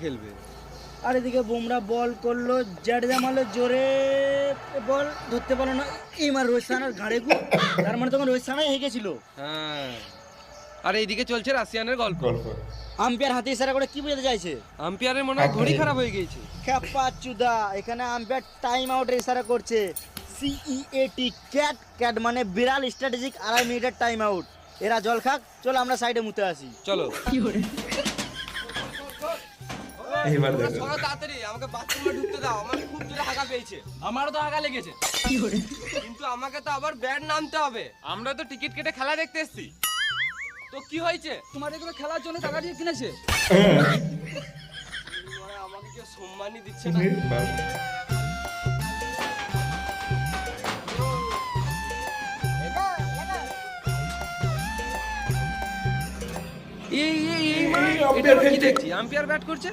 খেলবে। আর এদিকে বুমরা বল করলো, জাডেজা মারলো জোরে, বল ধরতে পারলো না, এইবার রোহিত শর্মার ঘাড়ে গু, তার মানে তখন রোহিত শর্মাই হেগেছিল। হ্যাঁ, আর এইদিকে চলছে রাশিয়ানের গল্প। আম্পায়ার হাতে ইশারা করে কি বোঝাতে চাইছে? আম্পায়ারের মনে হয় ঘড়ি খারাপ হয়ে গিয়েছে। খেপা চুদা, এখানে আম্পায়ার টাইম আউটের ইশারা করছে। সিইএটি ক্যাট, ক্যাট মানে বিড়াল, স্ট্র্যাটেজিক 2.5 মিনিটের টাইম আউট। এরা জল খাক, চলো আমরা সাইডে মুতে আসি। চলো এইবার তোমরা দেখো সরো তাড়াতাড়ি, আমাকে বাথরুমে ঢুকতে দাও, আমার খুব জোরে হাগা পেয়েছে। আমারও তো আগা লেগেছে। কিন্তু আমাকে তো আবার ব্যাট নামতে হবে। আমরা তো টিকিট কেটে খেলা দেখতে এসেছি। তো কি হয়েছে? তোমার এগুলো খেলার জন্য টাকা দিয়ে কিনেছে। মানে আমাকে কেউ সম্মানই দিচ্ছে না। এই মানে এই এটা umpire আবার কি খেলছে। দেখছি? আম্পায়ার ব্যাট করছে।